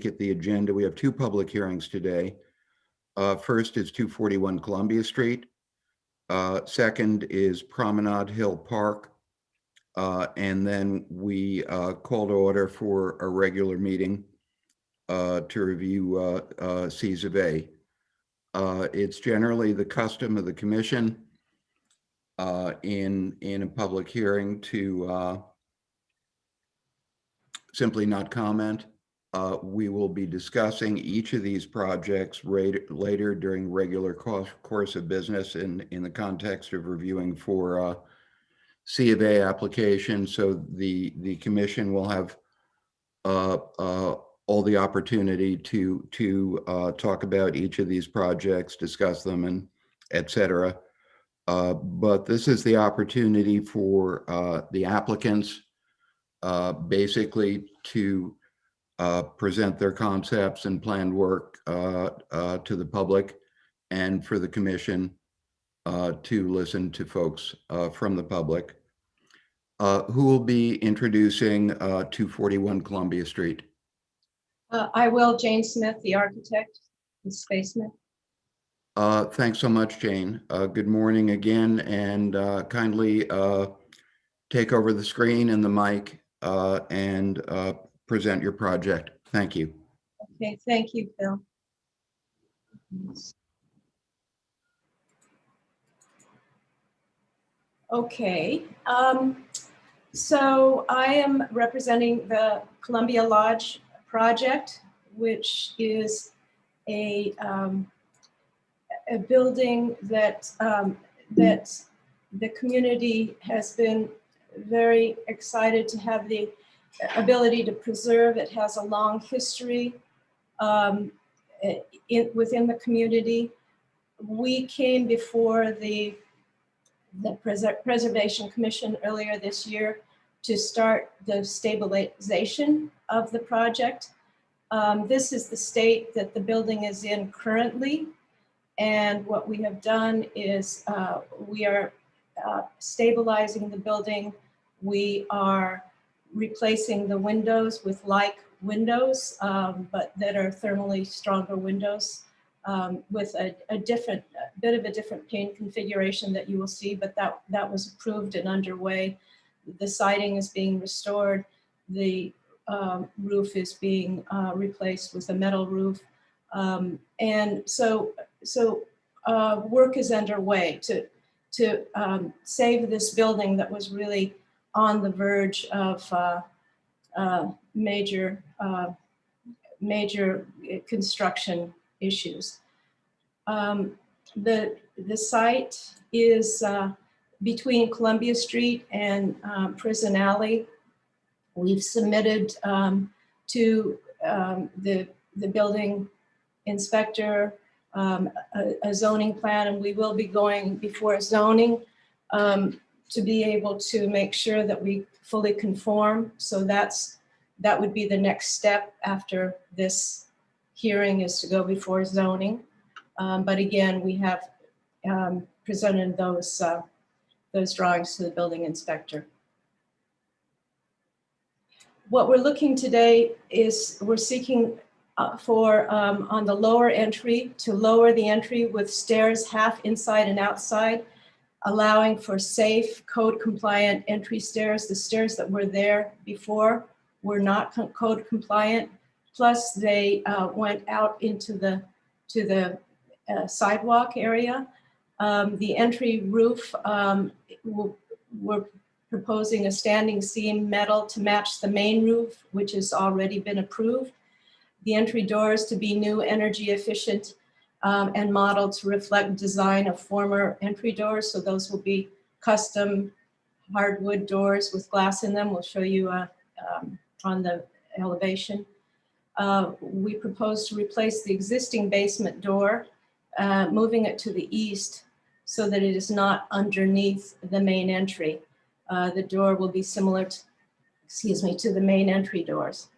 peek at the agenda, we have two public hearings today. First is 241 Columbia Street. Second is Promenade Hill Park. And then we call to order for a regular meeting to review Cs of A. It's generally the custom of the commission in a public hearing to simply not comment. We will be discussing each of these projects later during regular course of business in the context of reviewing for C of A application. So the commission will have all the opportunity to talk about each of these projects, discuss them, and et cetera. But this is the opportunity for the applicants basically to present their concepts and planned work to the public, and for the commission to listen to folks from the public. Who will be introducing 241 Columbia Street? I will, Jane Smith, the architect, Ms. Spaceman. Thanks so much, Jane. Good morning again, and kindly take over the screen and the mic and present your project. Thank you. Okay, thank you, Phil. Okay, so I am representing the Columbia Lodge project, which is a building that that the community has been very excited to have the ability to preserve. It has a long history within the community. We came before the Preservation Commission earlier this year to start the stabilization of the project. This is the state that the building is in currently. And what we have done is we are stabilizing the building. We are replacing the windows with like windows, but that are thermally stronger windows with a bit of a different paint configuration that you will see, but that was approved and underway. The siding is being restored. The roof is being replaced with a metal roof. And so work is underway to save this building that was really on the verge of major construction issues. The site is between Columbia Street and Prison Alley. We've submitted to the building inspector a zoning plan, and we will be going before zoning to be able to make sure that we fully conform. So that would be the next step after this hearing, is to go before zoning. But again, we have presented those drawings to the building inspector. What we're looking today is we're seeking for on the lower entry to lower the entry with stairs half inside and outside, allowing for safe, code compliant entry stairs. The stairs that were there before were not code compliant. Plus they went out into the sidewalk area. The entry roof, we're proposing a standing seam metal to match the main roof, which has already been approved. The entry doors to be new, energy efficient, and modeled to reflect design of former entry doors. So those will be custom hardwood doors with glass in them. We'll show you on the elevation. We propose to replace the existing basement door, moving it to the east so that it is not underneath the main entry. The door will be similar to, to the main entry doors.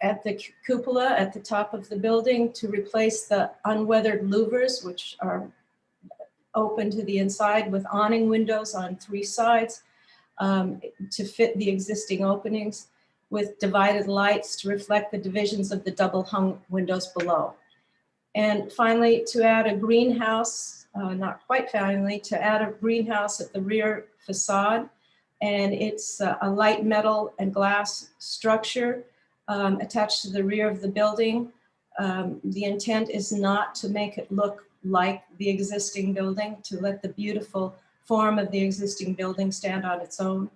At the cupola at the top of the building, to replace the unweathered louvers, which are open to the inside with awning windows on 3 sides to fit the existing openings. with divided lights to reflect the divisions of the double hung windows below. And finally, to add a greenhouse, not quite finally, to add a greenhouse at the rear facade. And it's a light metal and glass structure attached to the rear of the building. The intent is not to make it look like the existing building, to let the beautiful form of the existing building stand on its own.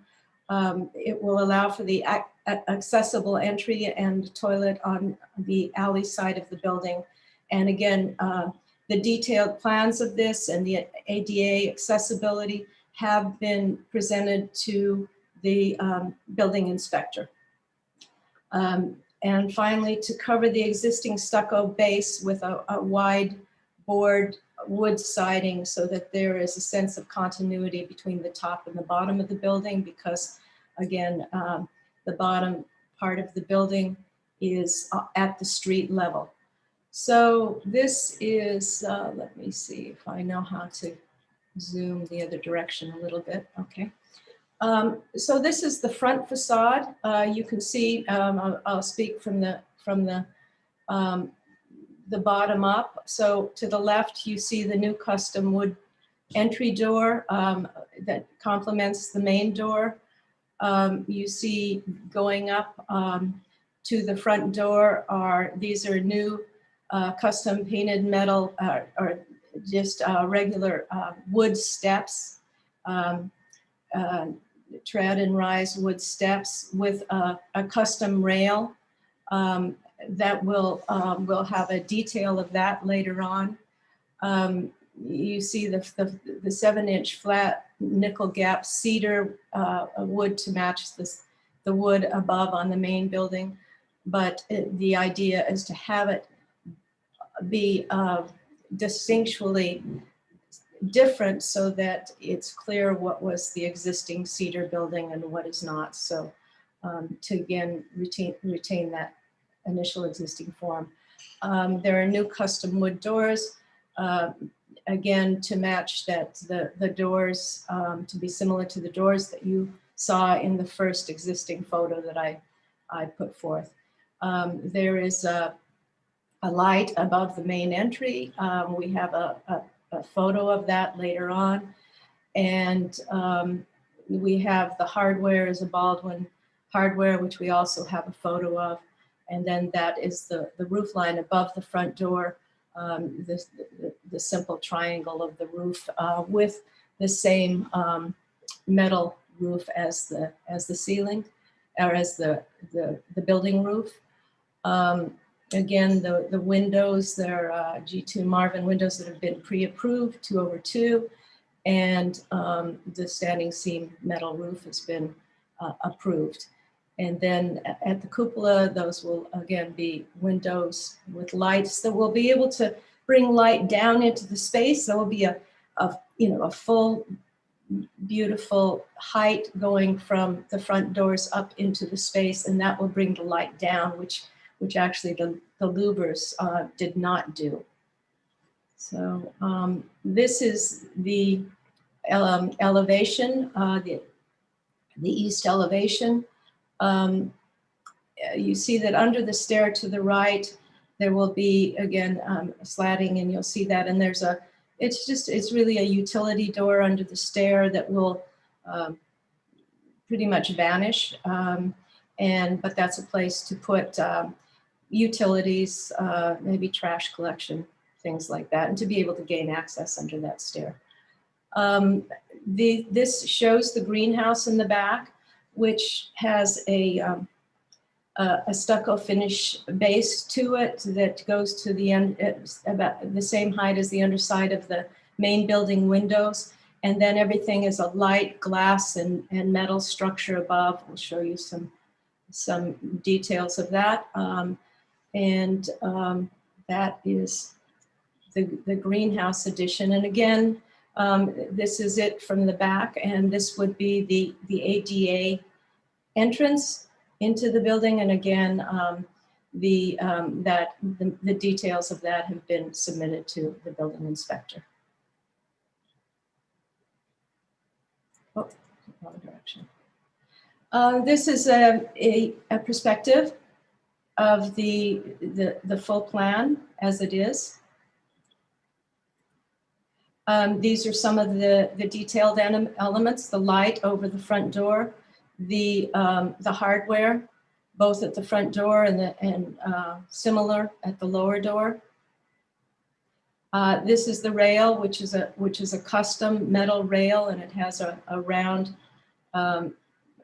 It will allow for the accessible entry and toilet on the alley side of the building. And again, the detailed plans of this and the ADA accessibility have been presented to the building inspector. And finally, to cover the existing stucco base with a wide board wood siding so that there is a sense of continuity between the top and the bottom of the building, because again, the bottom part of the building is at the street level. So this is, let me see if I know how to zoom the other direction a little bit. Okay. So this is the front facade. You can see, I'll speak from the bottom up. So to the left, you see the new custom wood entry door that complements the main door. You see going up to the front door these are new custom painted metal or just regular wood steps, tread and rise wood steps with a custom rail that will have a detail of that later on. You see the 7-inch flat nickel gap cedar wood to match the wood above on the main building. But the idea is to have it be distinctly different so that it's clear what was the existing cedar building and what is not. So to again retain that initial existing form. There are new custom wood doors, again to match that the doors to be similar to the doors that you saw in the first existing photo that I put forth. There is a light above the main entry. We have a photo of that later on. And we have the hardware is a Baldwin hardware, which we also have a photo of. And then that is the roof line above the front door, the simple triangle of the roof with the same metal roof as the ceiling, or as the building roof. Again, the windows, they're G2 Marvin windows that have been pre-approved, 2/2, and the standing seam metal roof has been approved. And then at the cupola, those will again be windows with lights that will be able to bring light down into the space. There will be a full, beautiful height going from the front doors up into the space, and that will bring the light down, which actually the louvers did not do. So this is the elevation, the east elevation. You see that under the stair to the right, there will be again slatting, and you'll see that. And there's it's really a utility door under the stair that will pretty much vanish. But that's a place to put utilities, maybe trash collection, things like that, and to be able to gain access under that stair. This shows the greenhouse in the back, which has a stucco finish base to it that goes to the end, about the same height as the underside of the main building windows. And then everything is a light glass and metal structure above. I'll show you some details of that. That is the greenhouse addition. And again, this is it from the back, and this would be the ADA entrance into the building. And again, the details of that have been submitted to the building inspector. Oh, wrong direction. This is a perspective of the full plan as it is. These are some of the detailed elements, the light over the front door, the hardware, both at the front door and similar at the lower door. This is the rail, which is a custom metal rail, and it has a round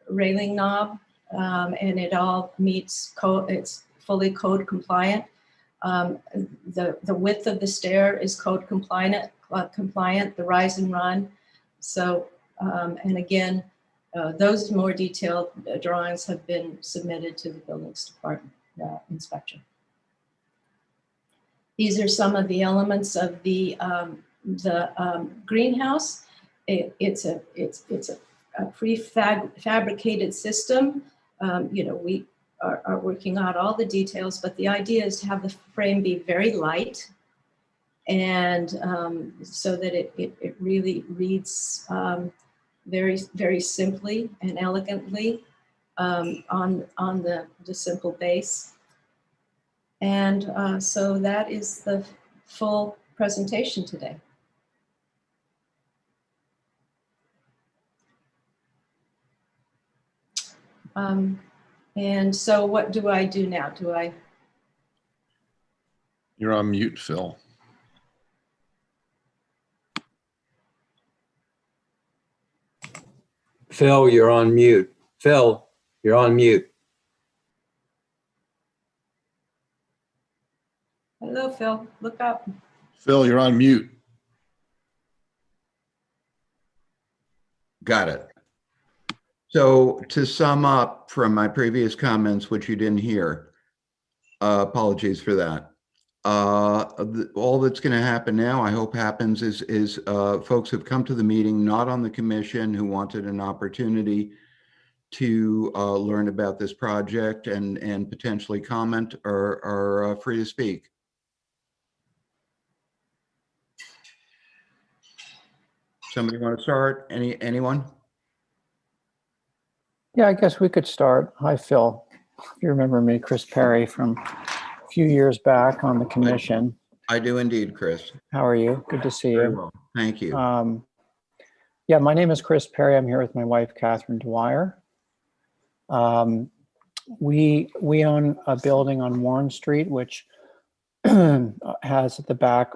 railing knob, and it all meets code. It's fully code compliant. The width of the stair is code compliant. The rise and run. So, and again, those more detailed drawings have been submitted to the buildings department inspector. These are some of the elements of the greenhouse. It's a prefabricated system. You know, we are working out all the details, but the idea is to have the frame be very light, and so that it really reads very, very simply and elegantly on the simple base. And so that is the full presentation today. And so what do I do now? You're on mute, Phil. Phil, you're on mute. Phil, you're on mute. Hello, Phil, look up. Phil, you're on mute. Got it. So to sum up from my previous comments, which you didn't hear, apologies for that. All that's going to happen now, I hope happens, is folks have come to the meeting, not on the commission, who wanted an opportunity to learn about this project and potentially comment, are free to speak. Somebody want to start? Anyone? Yeah, I guess we could start. Hi, Phil. If you remember me, Chris Perry from a few years back on the commission. I do indeed, Chris. How are you? Good to see Very you. well. Thank you. Yeah, my name is Chris Perry. I'm here with my wife, Catherine Dwyer. We own a building on Warren Street, which has at the back,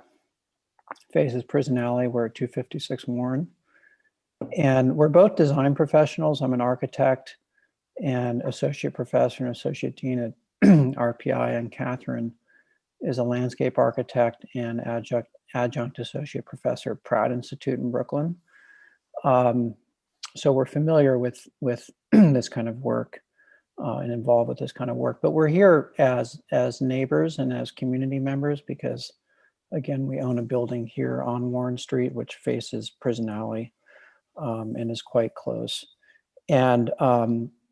faces Prison Alley. We're at 256 Warren. And we're both design professionals. I'm an architect and associate professor and associate dean at RPI, and Catherine is a landscape architect and adjunct associate professor at Pratt Institute in Brooklyn. So we're familiar with this kind of work and involved with this kind of work. But we're here as neighbors and as community members because, again, we own a building here on Warren Street, which faces Prison Alley. And is quite close. And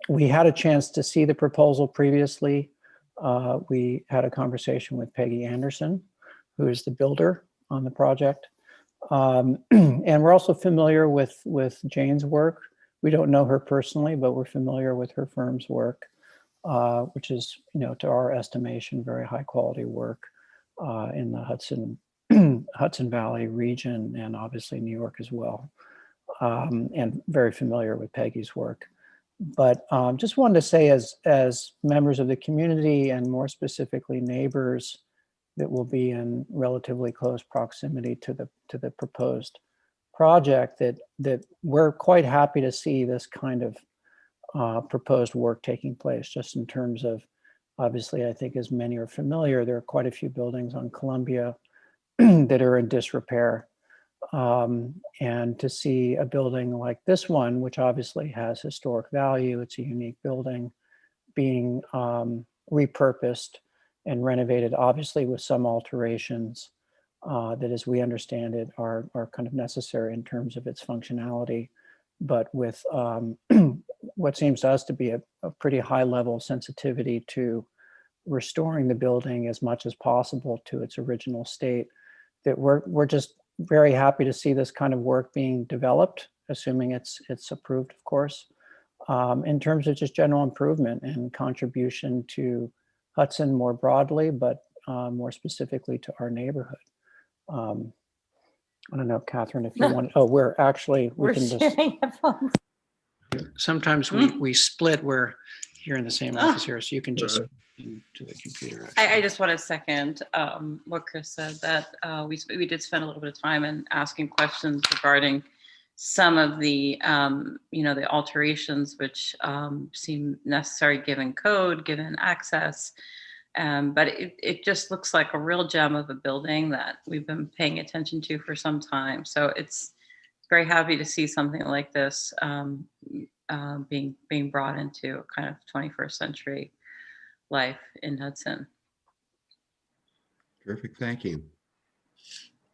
we had a chance to see the proposal previously. We had a conversation with Peggy Anderson, who is the builder on the project. And we're also familiar with Jane's work. We don't know her personally, but we're familiar with her firm's work, which is, you know, to our estimation, very high quality work in the Hudson Valley region, and obviously New York as well. And very familiar with Peggy's work. But just wanted to say, as members of the community and more specifically neighbors that will be in relatively close proximity to the proposed project, that we're quite happy to see this kind of proposed work taking place, just in terms of, obviously, I think as many are familiar, there are quite a few buildings on Columbia that are in disrepair. And to see a building like this one, which obviously has historic value, it's a unique building, being repurposed and renovated, obviously with some alterations that, as we understand it, are kind of necessary in terms of its functionality, but with what seems to us to be a pretty high level of sensitivity to restoring the building as much as possible to its original state, that we're just very happy to see this kind of work being developed, assuming it's approved, of course. in terms of just general improvement and contribution to Hudson more broadly, but more specifically to our neighborhood. I don't know, Catherine, if you want, oh, we We're can just, sharing headphones. sometimes we split, we're here in the same office here, so you can just to the computer. I just want to second what Chris said, that we did spend a little bit of time in asking questions regarding some of the, the alterations which seem necessary given code, given access. But it just looks like a real gem of a building that we've been paying attention to for some time. So it's very happy to see something like this being brought into kind of 21st century life in Hudson. Terrific, thank you.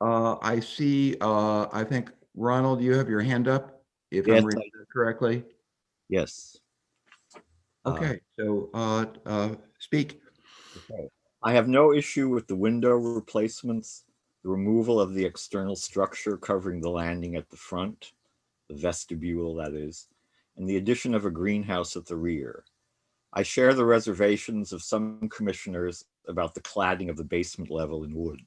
I see, I think, Ronald, you have your hand up, if Yes, I'm reading that correctly. Yes. Okay, so speak. Okay. I have no issue with the window replacements, the removal of the external structure covering the landing at the front, the vestibule that is, and the addition of a greenhouse at the rear. I share the reservations of some commissioners about the cladding of the basement level in wood.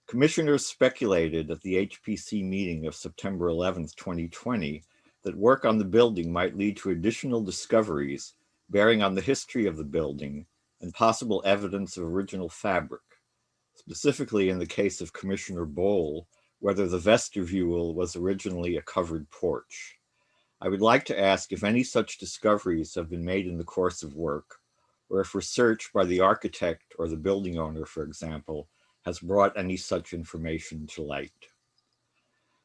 Commissioners speculated at the HPC meeting of September 11th, 2020, that work on the building might lead to additional discoveries bearing on the history of the building and possible evidence of original fabric, specifically in the case of Commissioner Bowl, whether the vestibule was originally a covered porch. I would like to ask if any such discoveries have been made in the course of work, or if research by the architect or the building owner, for example, has brought any such information to light.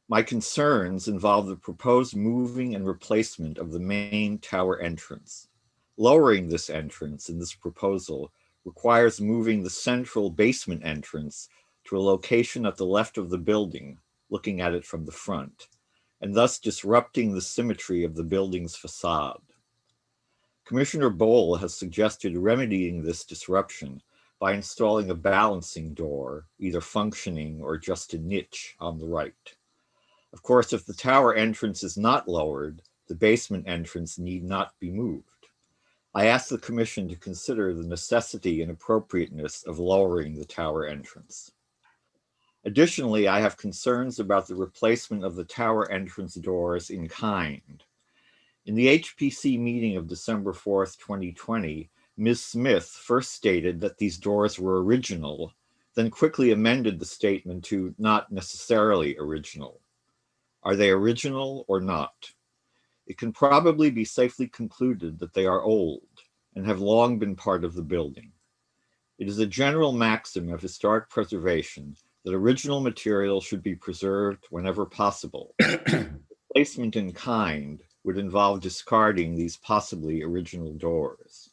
My concerns involve the proposed moving and replacement of the main tower entrance. Lowering this entrance in this proposal requires moving the central basement entrance to a location at the left of the building, looking at it from the front, and thus disrupting the symmetry of the building's facade. Commissioner Bowl has suggested remedying this disruption by installing a balancing door, either functioning or just a niche on the right. Of course, if the tower entrance is not lowered, the basement entrance need not be moved. I ask the Commission to consider the necessity and appropriateness of lowering the tower entrance. Additionally, I have concerns about the replacement of the tower entrance doors in kind. In the HPC meeting of December 4th, 2020, Ms. Smith first stated that these doors were original, then quickly amended the statement to not necessarily original. Are they original or not? It can probably be safely concluded that they are old and have long been part of the building. It is a general maxim of historic preservation that original material should be preserved whenever possible. Replacement in kind would involve discarding these possibly original doors.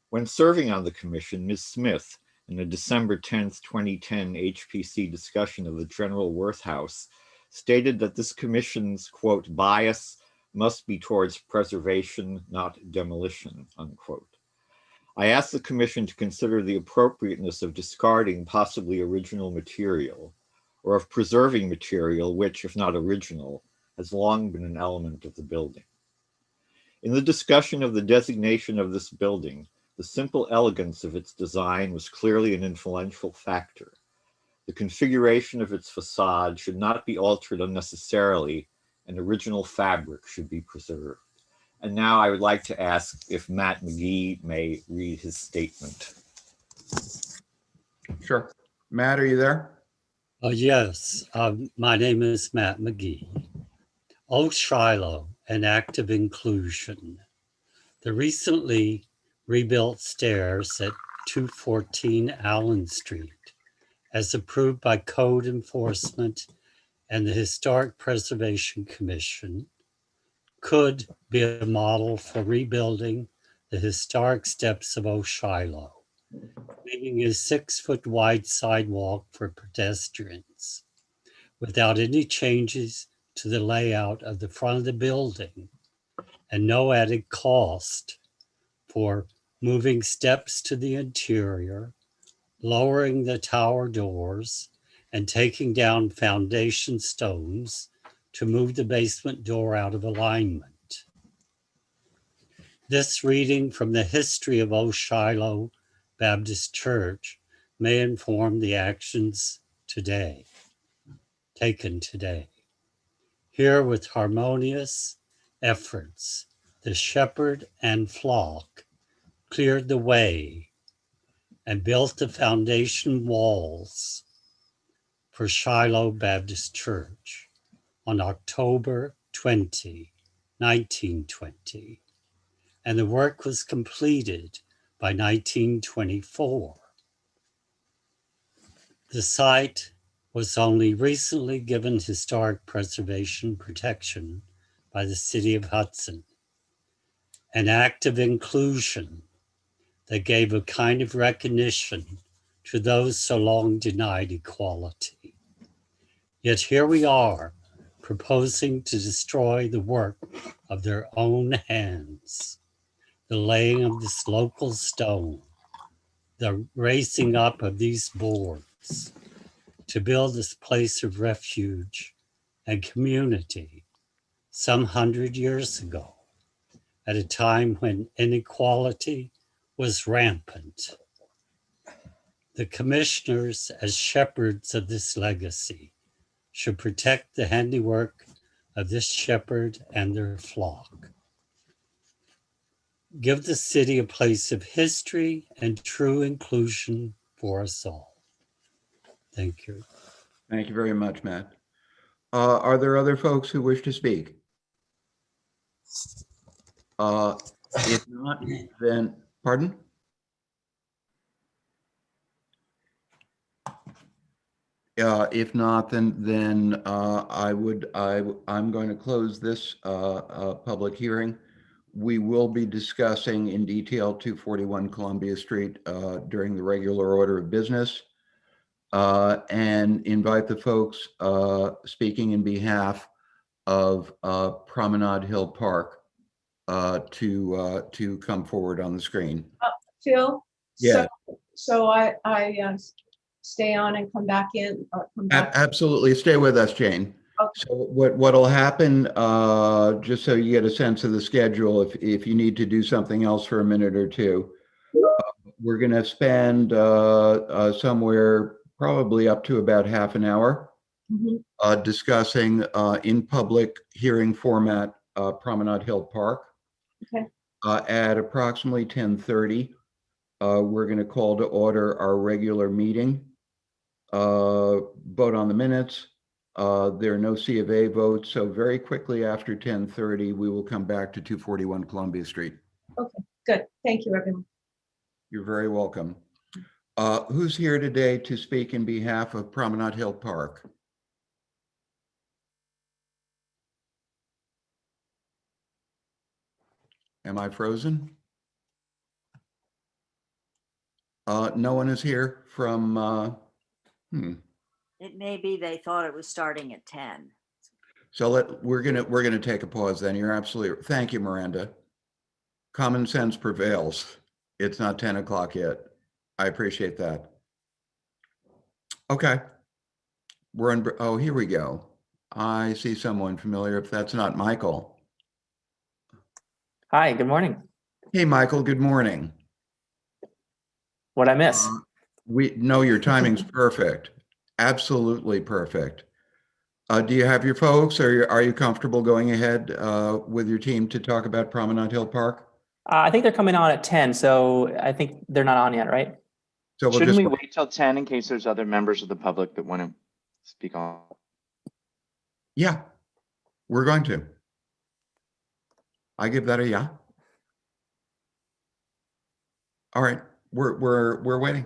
When serving on the Commission, Ms. Smith, in a December 10th, 2010 HPC discussion of the General Worth House, stated that this Commission's, quote, bias must be towards preservation, not demolition, unquote. I ask the Commission to consider the appropriateness of discarding possibly original material, or of preserving material which, if not original, has long been an element of the building. In the discussion of the designation of this building, the simple elegance of its design was clearly an influential factor. The configuration of its facade should not be altered unnecessarily, and original fabric should be preserved. And now I would like to ask if Matt McGee may read his statement. Sure. Matt, are you there? Yes, my name is Matt McGee. Old Shiloh, an act of inclusion. The recently rebuilt stairs at 214 Allen Street, as approved by Code Enforcement and the Historic Preservation Commission, could be a model for rebuilding the historic steps of Old Shiloh, leaving a 6-foot wide sidewalk for pedestrians, without any changes to the layout of the front of the building, and no added cost for moving steps to the interior, lowering the tower doors, and taking down foundation stones to move the basement door out of alignment. This reading from the history of Old Shiloh Baptist Church may inform the actions taken today. Here with harmonious efforts, the shepherd and flock cleared the way and built the foundation walls for Shiloh Baptist Church on October 20, 1920, and the work was completed by 1924. The site was only recently given historic preservation protection by the City of Hudson, an act of inclusion that gave a kind of recognition to those so long denied equality. Yet here we are, proposing to destroy the work of their own hands, the laying of this local stone, the raising up of these boards, to build this place of refuge and community some 100 years ago, at a time when inequality was rampant. The commissioners, as shepherds of this legacy, should protect the handiwork of this shepherd and their flock. Give the city a place of history and true inclusion for us all. Thank you. Thank you very much, Matt. Are there other folks who wish to speak? If not, then, pardon? If not, then I'm going to close this public hearing. We will be discussing in detail 241 Columbia Street during the regular order of business, and invite the folks speaking in behalf of Promenade Hill Park to come forward on the screen. Phil? Yeah. So I stay on and come back in or come back? Absolutely. Stay with us, Jane. Okay. So what'll happen, just so you get a sense of the schedule, if you need to do something else for a minute or two, we're going to spend somewhere probably up to about half an hour discussing in public hearing format Promenade Hill Park. Okay. At approximately 10:30, we're going to call to order our regular meeting. Vote on the minutes. There are no C of A votes, so very quickly after 10:30, we will come back to 241 Columbia Street. Okay, good. Thank you, everyone. You're very welcome. Who's here today to speak in behalf of Promenade Hill Park? Am I frozen? No one is here from, It may be they thought it was starting at 10. So we're gonna take a pause then. You're absolutely, thank you, Miranda. Common sense prevails. It's not 10 o'clock yet. I appreciate that. Okay. We're on, oh, here we go. I see someone familiar. If that's not Michael. Hi, good morning. Hey, Michael, good morning. What'd I miss? We know your timing's perfect. Absolutely perfect. Do you have your folks, or are you comfortable going ahead with your team to talk about Promenade Hill Park? I think they're coming on at 10, so I think they're not on yet, right? So we'll Shouldn't just we wait till 10 in case there's other members of the public that want to speak on? Yeah, we're going to. I give that a yeah. All right, we're waiting.